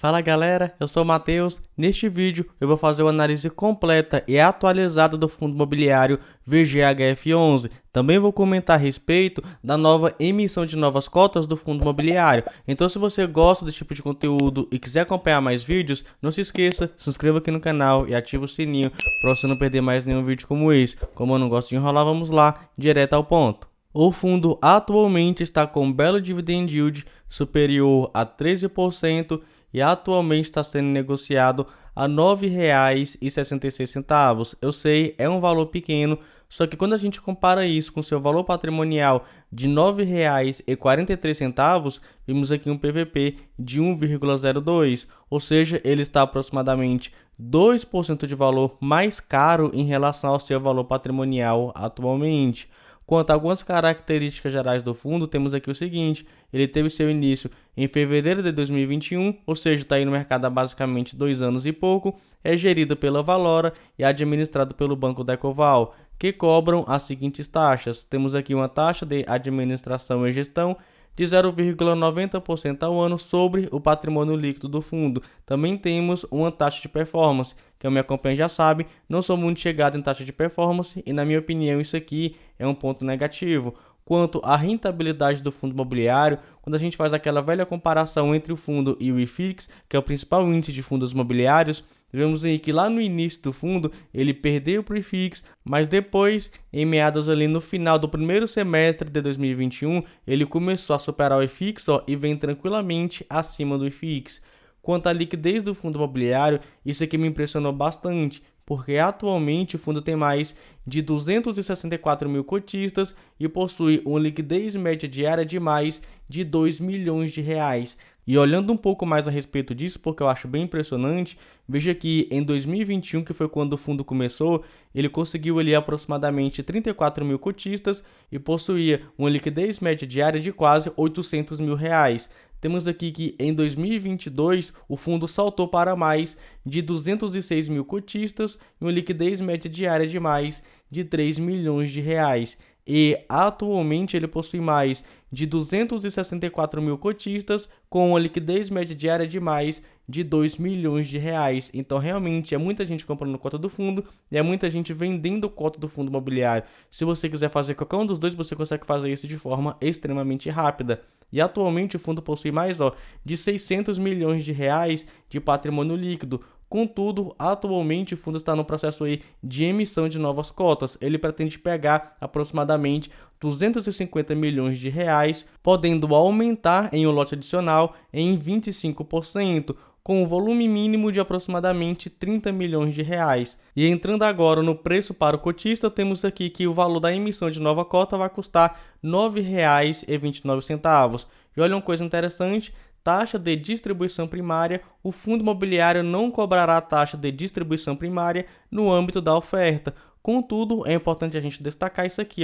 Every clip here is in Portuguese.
Fala galera, eu sou o Matheus. Neste vídeo eu vou fazer uma análise completa e atualizada do fundo imobiliário VGHF11. Também vou comentar a respeito da nova emissão de novas cotas do fundo imobiliário. Então se você gosta desse tipo de conteúdo e quiser acompanhar mais vídeos, não se esqueça, se inscreva aqui no canal e ative o sininho para você não perder mais nenhum vídeo como esse. Como eu não gosto de enrolar, vamos lá, direto ao ponto. O fundo atualmente está com um belo dividend yield superior a 13%, e atualmente está sendo negociado a R$ 9,66. Eu sei, é um valor pequeno, só que quando a gente compara isso com seu valor patrimonial de R$ 9,43, vimos aqui um PVP de 1,02, ou seja, ele está aproximadamente 2% de valor mais caro em relação ao seu valor patrimonial atualmente. Quanto a algumas características gerais do fundo, temos aqui o seguinte: ele teve seu início em fevereiro de 2021, ou seja, está aí no mercado há basicamente 2 anos e pouco, é gerido pela Valora e administrado pelo Banco Decoval, que cobram as seguintes taxas. Temos aqui uma taxa de administração e gestão de 0,90% ao ano sobre o patrimônio líquido do fundo. Também temos uma taxa de performance, que me acompanha já sabe, não sou muito chegado em taxa de performance e na minha opinião isso aqui é um ponto negativo. Quanto à rentabilidade do fundo imobiliário, quando a gente faz aquela velha comparação entre o fundo e o IFIX, que é o principal índice de fundos imobiliários, vemos aí que lá no início do fundo ele perdeu para o IFIX, mas depois, em meados ali no final do primeiro semestre de 2021, ele começou a superar o IFIX e vem tranquilamente acima do IFIX. Quanto à liquidez do fundo imobiliário, isso aqui me impressionou bastante, porque atualmente o fundo tem mais de 264 mil cotistas e possui uma liquidez média diária de mais de 2 milhões de reais. E olhando um pouco mais a respeito disso, porque eu acho bem impressionante, veja que em 2021, que foi quando o fundo começou, ele conseguiu ali aproximadamente 34 mil cotistas e possuía uma liquidez média diária de quase 800 mil reais. Temos aqui que em 2022 o fundo saltou para mais de 206 mil cotistas e uma liquidez média diária de mais de 3 milhões de reais. E atualmente ele possui mais de 264 mil cotistas com uma liquidez média diária de mais de 2 milhões de reais. Então realmente é muita gente comprando cota do fundo e é muita gente vendendo cota do fundo imobiliário. Se você quiser fazer qualquer um dos dois, você consegue fazer isso de forma extremamente rápida. E atualmente o fundo possui mais de 600 milhões de reais de patrimônio líquido. Contudo, atualmente o fundo está no processo aí de emissão de novas cotas. Ele pretende pegar aproximadamente 250 milhões de reais, podendo aumentar em um lote adicional em 25%, com um volume mínimo de aproximadamente 30 milhões de reais. E entrando agora no preço para o cotista, temos aqui que o valor da emissão de nova cota vai custar R$ 9,29. E olha uma coisa interessante: taxa de distribuição primária, o fundo imobiliário não cobrará taxa de distribuição primária no âmbito da oferta. Contudo, é importante a gente destacar isso aqui,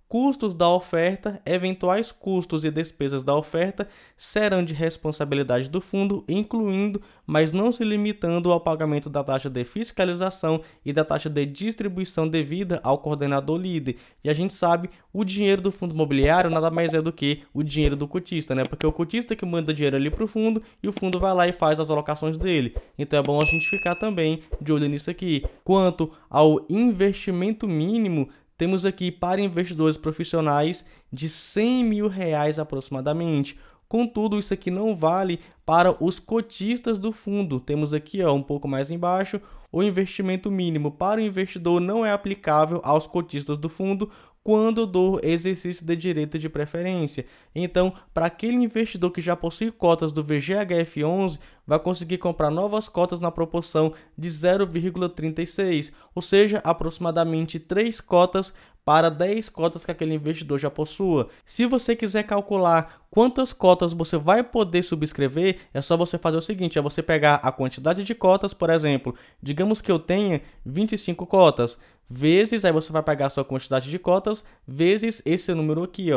custos da oferta, eventuais custos e despesas da oferta serão de responsabilidade do fundo, incluindo, mas não se limitando ao pagamento da taxa de fiscalização e da taxa de distribuição devida ao coordenador líder. E a gente sabe, o dinheiro do fundo imobiliário nada mais é do que o dinheiro do cotista, né? Porque é o cotista que manda dinheiro ali para o fundo e o fundo vai lá e faz as alocações dele. Então é bom a gente ficar também de olho nisso aqui. Quanto ao investimento mínimo, temos aqui para investidores profissionais de R$ 100 mil aproximadamente. Contudo, isso aqui não vale para os cotistas do fundo. Temos aqui um pouco mais embaixo, o investimento mínimo para o investidor não é aplicável aos cotistas do fundo quando do exercício de direito de preferência. Então, para aquele investidor que já possui cotas do VGHF11, vai conseguir comprar novas cotas na proporção de 0,36, ou seja, aproximadamente 3 cotas para 10 cotas que aquele investidor já possua. Se você quiser calcular quantas cotas você vai poder subscrever, é só você fazer o seguinte: é você pegar a quantidade de cotas, por exemplo, digamos que eu tenha 25 cotas, vezes, aí você vai pegar a sua quantidade de cotas, vezes esse número aqui,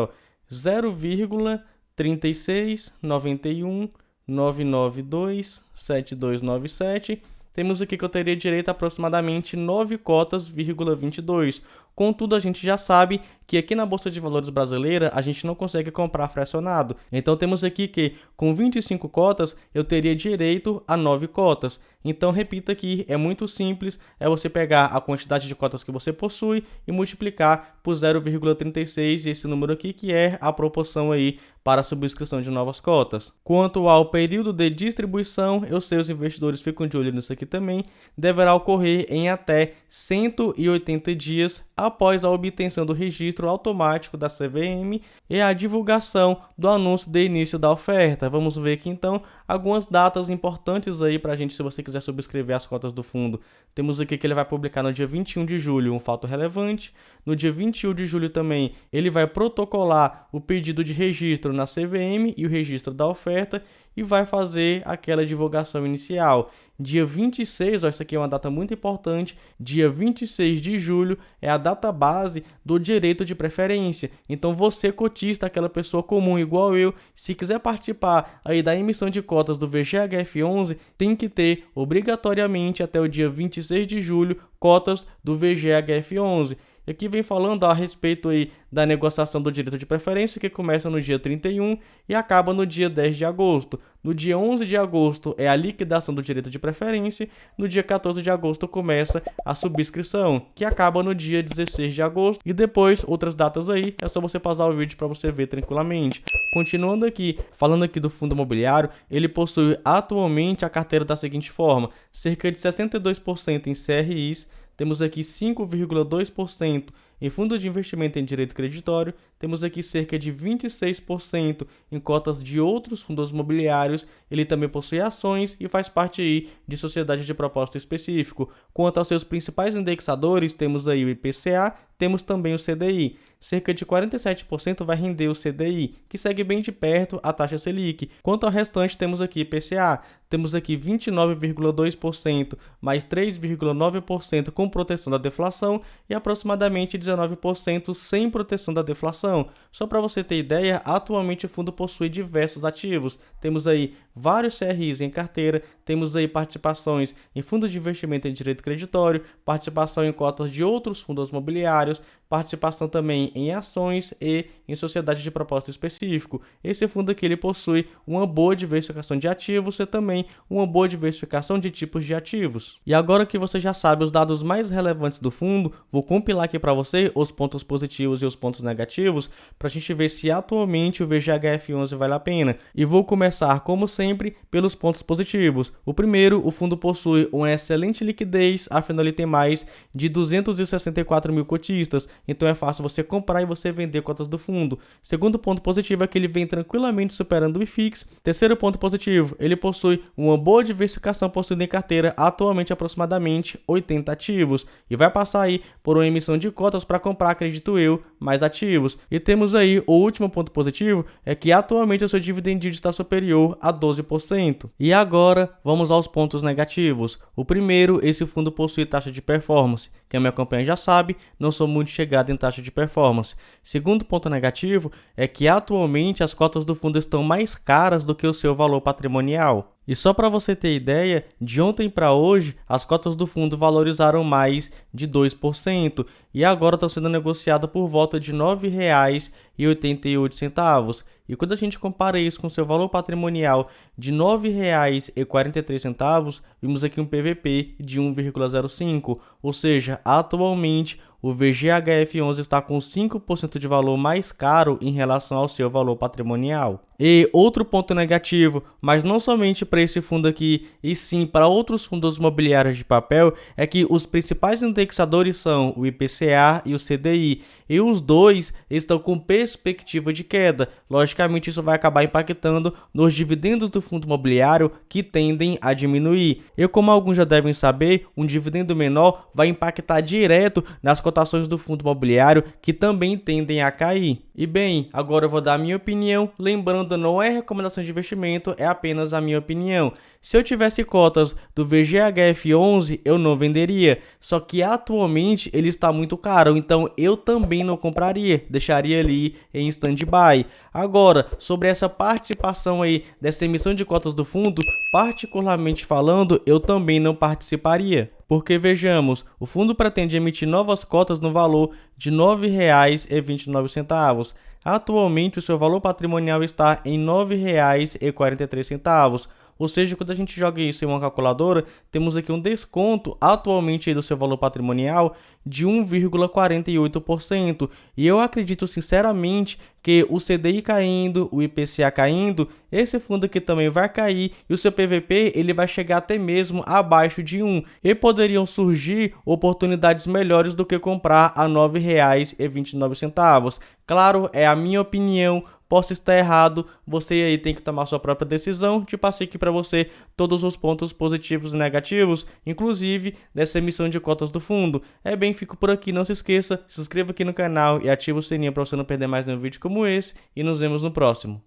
0,36919927297. Temos aqui que eu teria direito a aproximadamente 9 cotas,22. Contudo, a gente já sabe que aqui na Bolsa de Valores brasileira a gente não consegue comprar fracionado. Então temos aqui que com 25 cotas eu teria direito a 9 cotas. Então repita aqui, é muito simples, é você pegar a quantidade de cotas que você possui e multiplicar por 0,36, esse número aqui que é a proporção aí para a subscrição de novas cotas. Quanto ao período de distribuição, eu sei os investidores ficam de olho nisso aqui também, deverá ocorrer em até 180 dias após a obtenção do registro automático da CVM e a divulgação do anúncio de início da oferta. Vamos ver aqui então algumas datas importantes aí para a gente, se você quiser subscrever as cotas do fundo. Temos aqui que ele vai publicar no dia 21 de julho um fato relevante. No dia 21 de julho também ele vai protocolar o pedido de registro na CVM e o registro da oferta e vai fazer aquela divulgação inicial. Dia 26, essa aqui é uma data muito importante, dia 26 de julho é a data base do direito de preferência. Então você cotista, aquela pessoa comum igual eu, se quiser participar aí da emissão de cotas do VGHF11, tem que ter obrigatoriamente até o dia 26 de julho cotas do VGHF11. Aqui vem falando a respeito aí da negociação do direito de preferência, que começa no dia 31 e acaba no dia 10 de agosto. No dia 11 de agosto é a liquidação do direito de preferência, no dia 14 de agosto começa a subscrição, que acaba no dia 16 de agosto, e depois outras datas aí, é só você pausar o vídeo para você ver tranquilamente. Continuando aqui, falando aqui do fundo imobiliário, ele possui atualmente a carteira da seguinte forma: cerca de 62% em CRIs, temos aqui 5,2% em fundos de investimento em direito creditório, temos aqui cerca de 26% em cotas de outros fundos imobiliários, ele também possui ações e faz parte aí de sociedade de propósito específico. Quanto aos seus principais indexadores, temos aí o IPCA, temos também o CDI. Cerca de 47% vai render o CDI, que segue bem de perto a taxa Selic. Quanto ao restante, temos aqui IPCA, temos aqui 29,2% mais 3,9% com proteção da deflação e aproximadamente 19% sem proteção da deflação. Só para você ter ideia, atualmente o fundo possui diversos ativos. Temos aí vários CRIs em carteira, temos aí participações em fundos de investimento em direito creditório, participação em cotas de outros fundos imobiliários, participação também em ações e em sociedade de propósito específico. Esse fundo aqui ele possui uma boa diversificação de ativos e também uma boa diversificação de tipos de ativos. E agora que você já sabe os dados mais relevantes do fundo, vou compilar aqui para você os pontos positivos e os pontos negativos para a gente ver se atualmente o VGHF11 vale a pena. E vou começar, como sempre, pelos pontos positivos. O primeiro, o fundo possui uma excelente liquidez, afinal ele tem mais de 264 mil cotistas, então é fácil você comprar e você vender cotas do fundo. Segundo ponto positivo é que ele vem tranquilamente superando o IFIX. Terceiro ponto positivo, ele possui uma boa diversificação, possuindo em carteira atualmente aproximadamente 80 ativos e vai passar aí por uma emissão de cotas para comprar, acredito eu, mais ativos. E temos aí o último ponto positivo, é que atualmente o seu dividend yield está superior a 12%. E agora vamos aos pontos negativos. O primeiro, esse fundo possui taxa de performance. Quem me acompanha já sabe, não sou muito chegado em taxa de performance. Segundo ponto negativo é que atualmente as cotas do fundo estão mais caras do que o seu valor patrimonial. E só para você ter ideia, de ontem para hoje, as cotas do fundo valorizaram mais de 2% e agora estão sendo negociadas por volta de R$ 9,88. E quando a gente compara isso com seu valor patrimonial de R$ 9,43, vimos aqui um PVP de 1,05, ou seja, atualmente o VGHF11 está com 5% de valor mais caro em relação ao seu valor patrimonial. E outro ponto negativo, mas não somente para esse fundo aqui, e sim para outros fundos imobiliários de papel, é que os principais indexadores são o IPCA e o CDI, e os dois estão com perspectiva de queda. Logicamente, isso vai acabar impactando nos dividendos do fundo imobiliário, que tendem a diminuir. E como alguns já devem saber, um dividendo menor vai impactar direto nas cotações do fundo imobiliário, que também tendem a cair. E bem, agora eu vou dar a minha opinião, lembrando, não é recomendação de investimento, é apenas a minha opinião. Se eu tivesse cotas do VGHF11, eu não venderia, só que atualmente ele está muito caro, então eu também não compraria, deixaria ali em stand-by. Agora, sobre essa participação aí dessa emissão de cotas do fundo, particularmente falando, eu também não participaria. Porque vejamos, o fundo pretende emitir novas cotas no valor de R$ 9,29. Atualmente, o seu valor patrimonial está em R$ 9,43. Ou seja, quando a gente joga isso em uma calculadora, temos aqui um desconto atualmente aí do seu valor patrimonial de 1,48%. E eu acredito sinceramente que o CDI caindo, o IPCA caindo, esse fundo aqui também vai cair e o seu PVP ele vai chegar até mesmo abaixo de 1. E poderiam surgir oportunidades melhores do que comprar a R$ 9,29. Claro, é a minha opinião. Posso estar errado, você aí tem que tomar sua própria decisão. Te passei aqui para você todos os pontos positivos e negativos, inclusive dessa emissão de cotas do fundo. Fico por aqui, não se esqueça, se inscreva aqui no canal e ative o sininho para você não perder mais nenhum vídeo como esse e nos vemos no próximo.